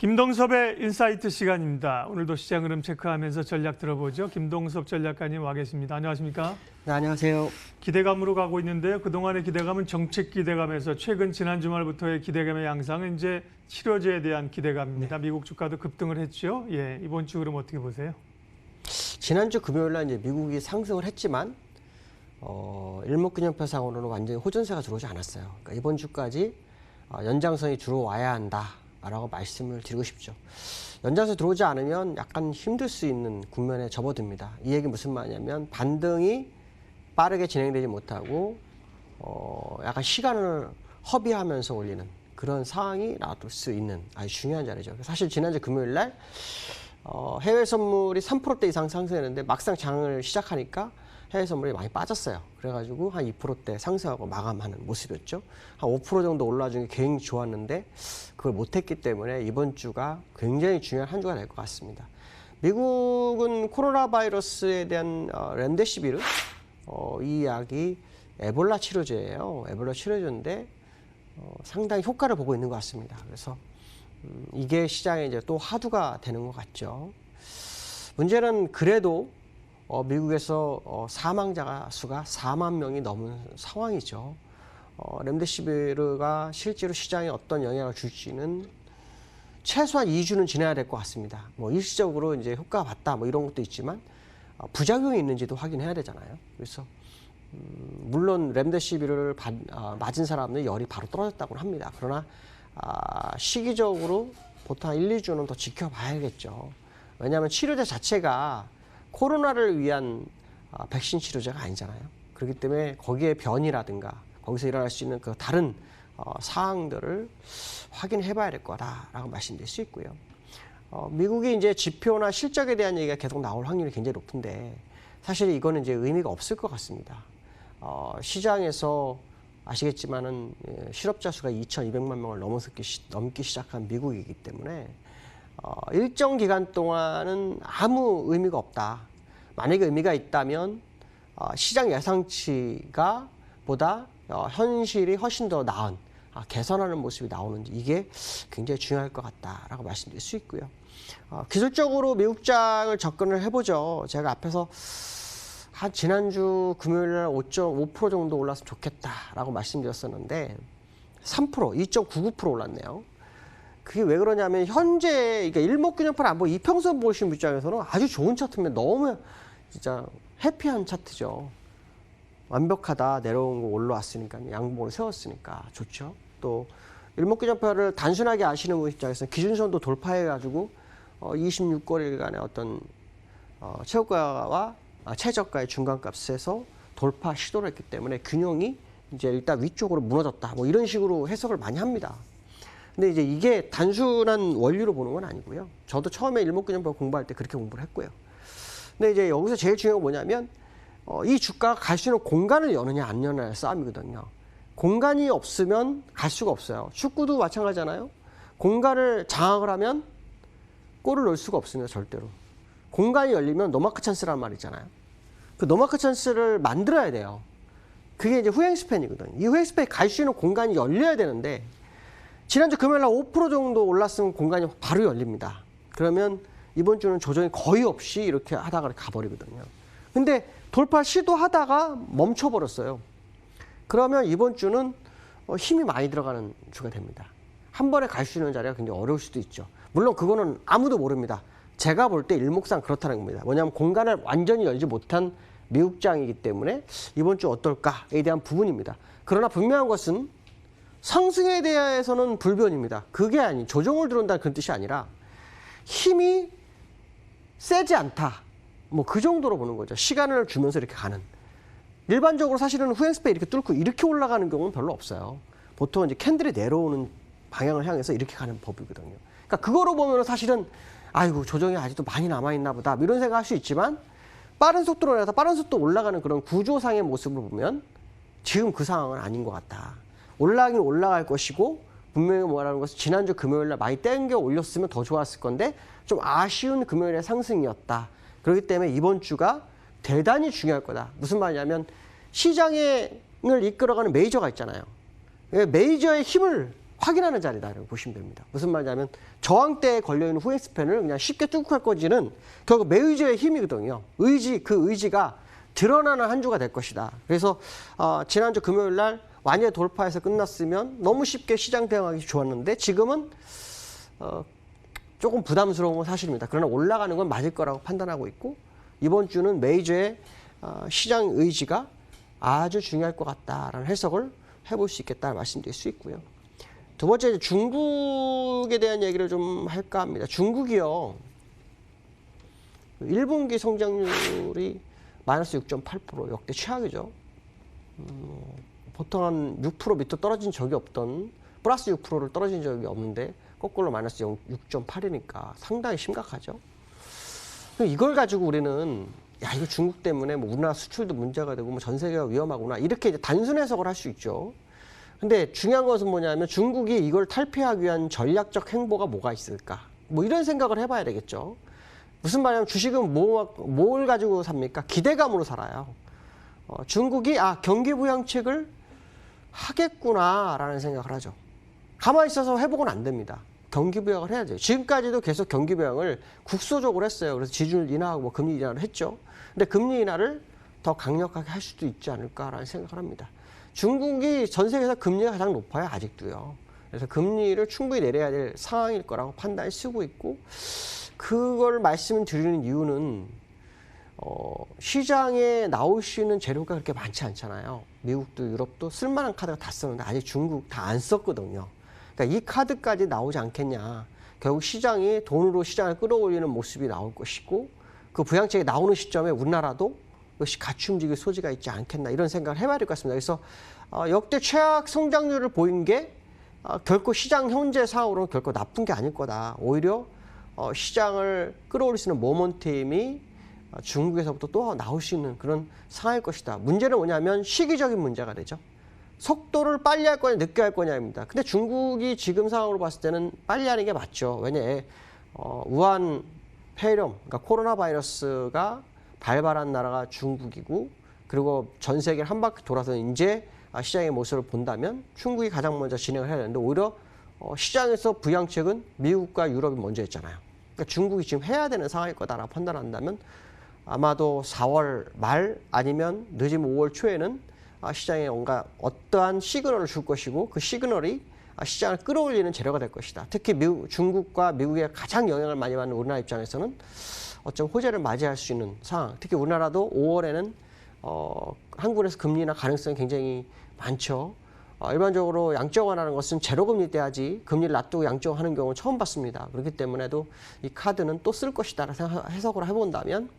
김동섭의 인사이트 시간입니다. 오늘도 시장 흐름 체크하면서 전략 들어보죠. 김동섭 전략가님 와 계십니다. 안녕하십니까? 네, 안녕하세요. 기대감으로 가고 있는데요. 그동안의 기대감은 정책 기대감에서 최근 지난 주말부터의 기대감의 양상은 이제 치료제에 대한 기대감입니다. 미국 주가도 급등을 했죠. 예, 이번 주 흐름 어떻게 보세요? 지난주 금요일 날 이제 미국이 상승을 했지만 일목균형표상으로는 완전히 호전세가 들어오지 않았어요. 그러니까 이번 주까지 연장선이 들어와야 한다라고 말씀을 드리고 싶죠. 연장선이 들어오지 않으면 약간 힘들 수 있는 국면에 접어듭니다. 이 얘기 무슨 말이냐면 반등이 빠르게 진행되지 못하고 약간 시간을 허비하면서 올리는 그런 상황이 나올 수 있는 아주 중요한 자리죠. 사실 지난주 금요일 날 해외 선물이 3%대 이상 상승했는데 막상 장을 시작하니까 해외 선물이 많이 빠졌어요. 그래가지고 한 2%대 상승하고 마감하는 모습이었죠. 한 5% 정도 올라준 게 굉장히 좋았는데 그걸 못했기 때문에 이번 주가 굉장히 중요한 한 주가 될 것 같습니다. 미국은 코로나 바이러스에 대한 렘데시비르 이 약이 에볼라 치료제예요. 에볼라 치료제인데 상당히 효과를 보고 있는 것 같습니다. 그래서 이게 시장에 이제 또 화두가 되는 것 같죠. 문제는 그래도 미국에서 사망자 수가 4만 명이 넘은 상황이죠. 렘데시비르가 실제로 시장에 어떤 영향을 줄지는 최소한 2주는 지나야 될 것 같습니다. 뭐 일시적으로 이제 효과가 봤다 뭐 이런 것도 있지만 부작용이 있는지도 확인해야 되잖아요. 그래서 물론 렘데시비르를 맞은 사람은 열이 바로 떨어졌다고 합니다. 그러나 시기적으로 보통 한 1, 2주는 더 지켜봐야겠죠. 왜냐하면 치료제 자체가 코로나를 위한 백신 치료제가 아니잖아요. 그렇기 때문에 거기에 변이라든가 거기서 일어날 수 있는 그 다른 사항들을 확인해 봐야 될 거다라고 말씀드릴 수 있고요. 미국의 이제 지표나 실적에 대한 얘기가 계속 나올 확률이 굉장히 높은데 사실 이거는 이제 의미가 없을 것 같습니다. 시장에서 아시겠지만은 실업자 수가 2,200만 명을 넘기 시작한 미국이기 때문에 일정 기간 동안은 아무 의미가 없다. 만약에 의미가 있다면 시장 예상치가 보다 현실이 훨씬 더 나은 개선하는 모습이 나오는지 이게 굉장히 중요할 것 같다라고 말씀드릴 수 있고요. 기술적으로 미국장을 접근을 해보죠. 제가 앞에서 한 지난주 금요일 날 5.5% 정도 올랐으면 좋겠다라고 말씀드렸었는데 3%, 2.99% 올랐네요. 그게 왜 그러냐면 현재 그러니까 일목균형표를 안 보고 이평선 보시는 입장에서는 아주 좋은 차트면 너무 진짜 해피한 차트죠. 완벽하다. 내려온 거 올라왔으니까 양봉을 세웠으니까 좋죠. 또 일목균형표를 단순하게 아시는 분 입장에서는 기준선도 돌파해가지고 26거래일간의 어떤 최고가와 최저가의 중간값에서 돌파 시도를 했기 때문에 균형이 이제 일단 위쪽으로 무너졌다. 뭐 이런 식으로 해석을 많이 합니다. 근데 이제 이게 단순한 원리로 보는 건 아니고요. 저도 처음에 일목균형표 공부할 때 그렇게 공부를 했고요. 근데 이제 여기서 제일 중요한 건 뭐냐면 이 주가가 갈 수 있는 공간을 여느냐 안 여느냐의 싸움이거든요. 공간이 없으면 갈 수가 없어요. 축구도 마찬가지잖아요. 공간을 장악을 하면 골을 넣을 수가 없습니다. 절대로. 공간이 열리면 노마크 찬스란 말이 있잖아요. 그 노마크 찬스를 만들어야 돼요. 그게 이제 후행 스팬이거든요. 이 후행 스팬이 갈 수 있는 공간이 열려야 되는데 지난주 금요일 날 5% 정도 올랐으면 공간이 바로 열립니다. 그러면 이번 주는 조정이 거의 없이 이렇게 하다가 가버리거든요. 근데 돌파 시도하다가 멈춰버렸어요. 그러면 이번 주는 힘이 많이 들어가는 주가 됩니다. 한 번에 갈 수 있는 자리가 굉장히 어려울 수도 있죠. 물론 그거는 아무도 모릅니다. 제가 볼 때 일목상 그렇다는 겁니다. 뭐냐면 공간을 완전히 열지 못한 미국장이기 때문에 이번 주 어떨까에 대한 부분입니다. 그러나 분명한 것은 상승에 대해서는 불변입니다. 그게 아니 조정을 들어온다는 그런 뜻이 아니라 힘이 세지 않다. 뭐 그 정도로 보는 거죠. 시간을 주면서 이렇게 가는. 일반적으로 사실은 후행스페이 이렇게 뚫고 이렇게 올라가는 경우는 별로 없어요. 보통 이제 캔들이 내려오는 방향을 향해서 이렇게 가는 법이거든요. 그러니까 그거로 보면 사실은 아이고 조정이 아직도 많이 남아있나 보다 이런 생각할 수 있지만 빠른 속도로 내서 빠른 속도 올라가는 그런 구조상의 모습을 보면 지금 그 상황은 아닌 것 같다. 올라가긴 올라갈 것이고 분명히 뭐라는 것은 지난주 금요일날 많이 땡겨 올렸으면 더 좋았을 건데 좀 아쉬운 금요일의 상승이었다. 그렇기 때문에 이번 주가 대단히 중요할 거다. 무슨 말이냐면 시장을 이끌어가는 메이저가 있잖아요. 메이저의 힘을 확인하는 자리다라고 보시면 됩니다. 무슨 말이냐면 저항대에 걸려있는 후행 스팬을 그냥 쉽게 뚫고 갈 거지는 결국 매의지의 힘이거든요. 그 의지가 드러나는 한 주가 될 것이다. 그래서 지난주 금요일 날 완야 돌파해서 끝났으면 너무 쉽게 시장 대응하기 좋았는데 지금은 조금 부담스러운 건 사실입니다. 그러나 올라가는 건 맞을 거라고 판단하고 있고 이번 주는 메이저의 시장 의지가 아주 중요할 것 같다라는 해석을 해볼 수 있겠다 말씀드릴 수 있고요. 두 번째 중국에 대한 얘기를 좀 할까 합니다. 중국이요. 1분기 성장률이 마이너스 6.8% 역대 최악이죠. 보통 한 6% 밑으로 떨어진 적이 없던 플러스 6%를 떨어진 적이 없는데 거꾸로 마이너스 6.8이니까 상당히 심각하죠. 이걸 가지고 우리는 야 이거 중국 때문에 뭐 우리나라 수출도 문제가 되고 뭐 전 세계가 위험하구나 이렇게 이제 단순 해석을 할 수 있죠. 근데 중요한 것은 뭐냐면 중국이 이걸 탈피하기 위한 전략적 행보가 뭐가 있을까? 뭐 이런 생각을 해봐야 되겠죠. 무슨 말이냐면 주식은 뭘 가지고 삽니까? 기대감으로 살아요. 중국이 경기 부양책을 하겠구나라는 생각을 하죠. 가만히 있어서 회복은 안 됩니다. 경기 부양을 해야 돼요. 지금까지도 계속 경기 부양을 국소적으로 했어요. 그래서 지준을 인하하고 뭐 금리 인하를 했죠. 근데 금리 인하를 더 강력하게 할 수도 있지 않을까라는 생각을 합니다. 중국이 전 세계에서 금리가 가장 높아요. 아직도요. 그래서 금리를 충분히 내려야 될 상황일 거라고 판단을 쓰고 있고 그걸 말씀드리는 이유는 시장에 나올 수 있는 재료가 그렇게 많지 않잖아요. 미국도 유럽도 쓸만한 카드가 다 썼는데 아직 중국 다 안 썼거든요. 그러니까 이 카드까지 나오지 않겠냐. 결국 시장이 돈으로 시장을 끌어올리는 모습이 나올 것이고 그 부양책이 나오는 시점에 우리나라도 역시 같이 움직일 소지가 있지 않겠나 이런 생각을 해봐야 될 것 같습니다. 그래서 역대 최악 성장률을 보인 게 결코 시장 현재 상황으로는 결코 나쁜 게 아닐 거다. 오히려 시장을 끌어올릴 수 있는 모멘텀이 중국에서부터 또 나올 수 있는 그런 상황일 것이다. 문제는 뭐냐면 시기적인 문제가 되죠. 속도를 빨리 할 거냐 늦게 할 거냐입니다. 근데 중국이 지금 상황으로 봤을 때는 빨리 하는 게 맞죠. 왜냐 우한 폐렴, 그러니까 코로나 바이러스가 발발한 나라가 중국이고 그리고 전 세계를 한 바퀴 돌아서 이제 시장의 모습을 본다면 중국이 가장 먼저 진행을 해야 되는데 오히려 시장에서 부양책은 미국과 유럽이 먼저 했잖아요. 그러니까 중국이 지금 해야 되는 상황일 거다라고 판단한다면 아마도 4월 말 아니면 늦으면 5월 초에는 시장에 뭔가 어떠한 시그널을 줄 것이고 그 시그널이 시장을 끌어올리는 재료가 될 것이다. 특히 중국과 미국에 가장 영향을 많이 받는 우리나라 입장에서는 어쩜 호재를 맞이할 수 있는 상황. 특히 우리나라도 5월에는 한국에서 금리 인하 가능성이 굉장히 많죠. 일반적으로 양적완화하는 것은 제로금리 때 하지 금리를 놔두고 양적하는 경우는 처음 봤습니다. 그렇기 때문에도 이 카드는 또 쓸 것이다 라는 해석을 해본다면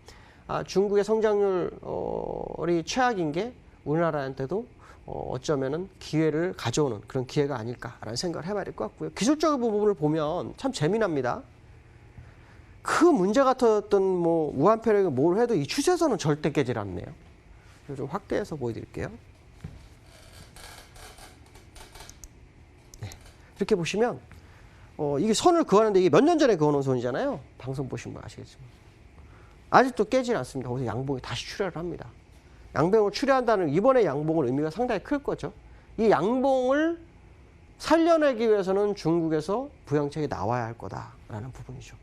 중국의 성장률이 최악인 게 우리나라한테도 어쩌면은 기회를 가져오는 그런 기회가 아닐까라는 생각을 해봐야 될 것 같고요. 기술적인 부분을 보면 참 재미납니다. 그 문제 같았던 뭐 우한 폐렴이 뭘 해도 이 추세선은 절대 깨질 않네요. 좀 확대해서 보여드릴게요. 네. 이렇게 보시면 이게 선을 그어하는데 이게 몇 년 전에 그어놓은 선이잖아요. 방송 보신 분 아시겠지만 아직도 깨질 않습니다. 거기서 양봉이 다시 출혈을 합니다. 양봉을 출혈한다는 이번에 양봉은 의미가 상당히 클 거죠. 이 양봉을 살려내기 위해서는 중국에서 부양책이 나와야 할 거다라는 부분이죠.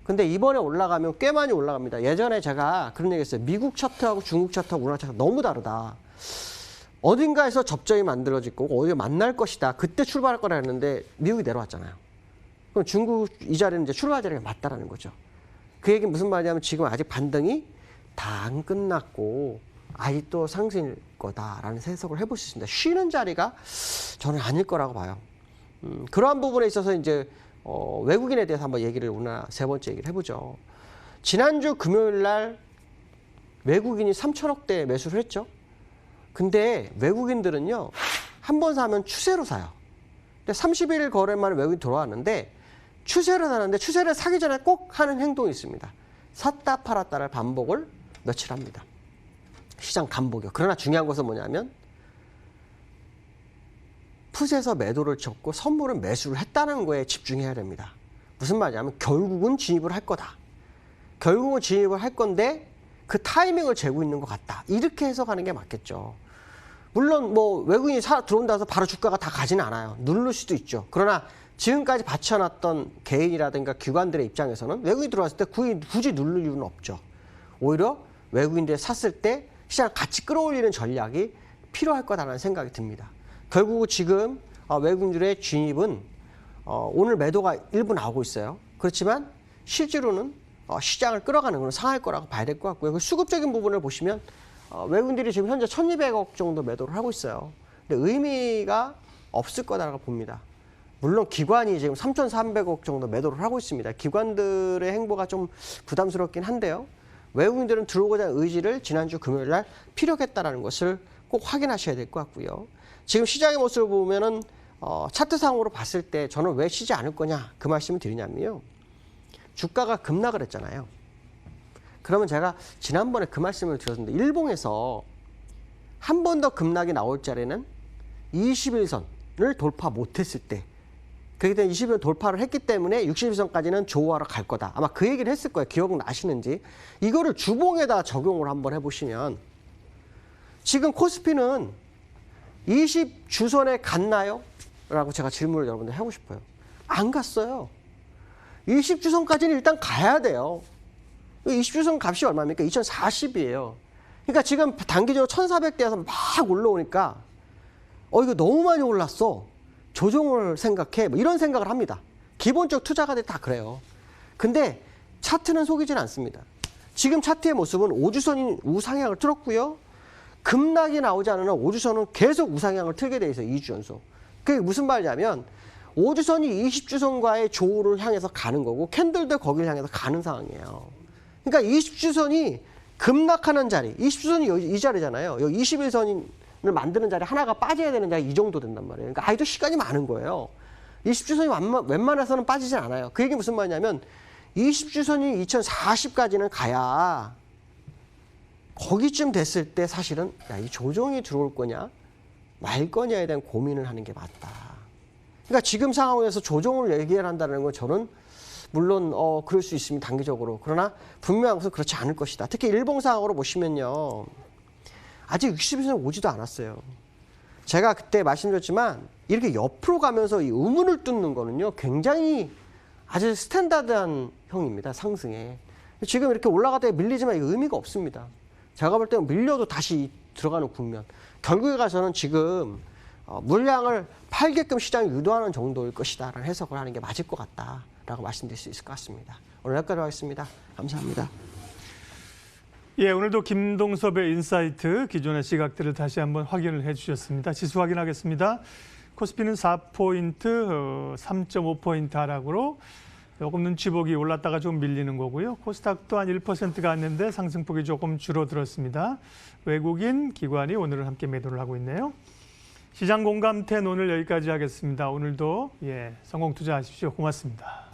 근데 이번에 올라가면 꽤 많이 올라갑니다. 예전에 제가 그런 얘기 했어요. 미국 차트하고 중국 차트하고 우리나라 차트가 너무 다르다. 어딘가에서 접점이 만들어질 거고 어디에 만날 것이다. 그때 출발할 거라 했는데 미국이 내려왔잖아요. 그럼 중국 이 자리는 이제 출발 자리가 맞다라는 거죠. 그 얘기는 무슨 말이냐면 지금 아직 반등이 다 안 끝났고 아직도 상승일 거다라는 해석을 해볼 수 있습니다. 쉬는 자리가 저는 아닐 거라고 봐요. 그러한 부분에 있어서 이제 외국인에 대해서 한번 얘기를 오늘 세 번째 얘기를 해보죠. 지난주 금요일 날 외국인이 3천억대 매수를 했죠. 근데 외국인들은요 한 번 사면 추세로 사요. 근데 30일 거래 만에 외국인이 들어왔는데 추세를 사는데 추세를 사기 전에 꼭 하는 행동이 있습니다. 샀다 팔았다를 반복을 며칠 합니다. 시장 간복이요. 그러나 중요한 것은 뭐냐면 풋에서 매도를 쳤고 선물은 매수를 했다는 거에 집중해야 됩니다. 무슨 말이냐면 결국은 진입을 할 거다. 결국은 진입을 할 건데 그 타이밍을 재고 있는 것 같다. 이렇게 해석하는 게 맞겠죠. 물론 뭐 외국인이 들어온다 해서 바로 주가가 다 가지는 않아요. 누를 수도 있죠. 그러나 지금까지 받쳐놨던 개인이라든가 기관들의 입장에서는 외국인이 들어왔을 때 굳이 누를 이유는 없죠. 오히려 외국인들이 샀을 때 시장을 같이 끌어올리는 전략이 필요할 거다라는 생각이 듭니다. 결국 지금 외국인들의 진입은 오늘 매도가 일부 나오고 있어요. 그렇지만 실제로는 시장을 끌어가는 건 상할 거라고 봐야 될 것 같고요. 그 수급적인 부분을 보시면 외국인들이 지금 현재 1,200억 정도 매도를 하고 있어요. 근데 의미가 없을 거다라고 봅니다. 물론 기관이 지금 3,300억 정도 매도를 하고 있습니다. 기관들의 행보가 좀 부담스럽긴 한데요. 외국인들은 들어오고자 하는 의지를 지난주 금요일 날 피력했다는 것을 꼭 확인하셔야 될 것 같고요. 지금 시장의 모습을 보면은 차트상으로 봤을 때 저는 왜 쉬지 않을 거냐 그 말씀을 드리냐면요. 주가가 급락을 했잖아요. 그러면 제가 지난번에 그 말씀을 드렸는데 일봉에서 한 번 더 급락이 나올 자리는 21선을 돌파 못했을 때 그렇기 때문에 21선 돌파를 했기 때문에 61선까지는 조호하러 갈 거다. 아마 그 얘기를 했을 거예요. 기억나시는지. 이거를 주봉에다 적용을 한번 해보시면 지금 코스피는 20주선에 갔나요? 라고 제가 질문을 여러분들 하고 싶어요. 안 갔어요. 20주선까지는 일단 가야 돼요. 20주선 값이 얼마입니까? 2040이에요. 그러니까 지금 단기적으로 1400대에서 막 올라오니까 이거 너무 많이 올랐어. 조정을 생각해. 뭐 이런 생각을 합니다. 기본적 투자가들 다 그래요. 근데 차트는 속이진 않습니다. 지금 차트의 모습은 5주선이 우상향을 틀었고요. 급락이 나오지 않으면 5주선은 계속 우상향을 틀게 돼 있어요. 2주 연속. 그게 무슨 말이냐면 5주선이 20주선과의 조우를 향해서 가는 거고 캔들도 거기를 향해서 가는 상황이에요. 그러니까 20주선이 급락하는 자리, 20주선이 이 자리잖아요. 여기 21선을 만드는 자리 하나가 빠져야 되는 자리 이 정도 된단 말이에요. 그러니까 아직도 시간이 많은 거예요. 20주선이 웬만해서는 빠지진 않아요. 그 얘기 무슨 말이냐면 20주선이 2040까지는 가야 거기쯤 됐을 때 사실은 이 조정이 들어올 거냐 말 거냐에 대한 고민을 하는 게 맞다. 그러니까 지금 상황에서 조정을 얘기한다는 건 저는 물론 그럴 수 있습니다. 단기적으로. 그러나 분명한 것은 그렇지 않을 것이다. 특히 일봉 상황으로 보시면요. 아직 60일선 오지도 않았어요. 제가 그때 말씀드렸지만 이렇게 옆으로 가면서 이 의문을 뚫는 거는요. 굉장히 아주 스탠다드한 형입니다. 상승에. 지금 이렇게 올라가다가 밀리지만 이거 의미가 없습니다. 제가 볼 때는 밀려도 다시 들어가는 국면. 결국에 가서는 지금 물량을 팔게끔 시장이 유도하는 정도일 것이다라는 해석을 하는 게 맞을 것 같다라고 말씀드릴 수 있을 것 같습니다. 오늘 여기까지 하겠습니다. 감사합니다. 예, 오늘도 김동섭의 인사이트 기존의 시각들을 다시 한번 확인을 해주셨습니다. 지수 확인하겠습니다. 코스피는 4포인트, 3.5포인트 하락으로 조금 눈치 보기 올랐다가 좀 밀리는 거고요. 코스닥도 한 1% 갔는데 상승폭이 조금 줄어들었습니다. 외국인 기관이 오늘은 함께 매도를 하고 있네요. 시장 공감텐 오늘 여기까지 하겠습니다. 오늘도 성공 투자하십시오. 고맙습니다.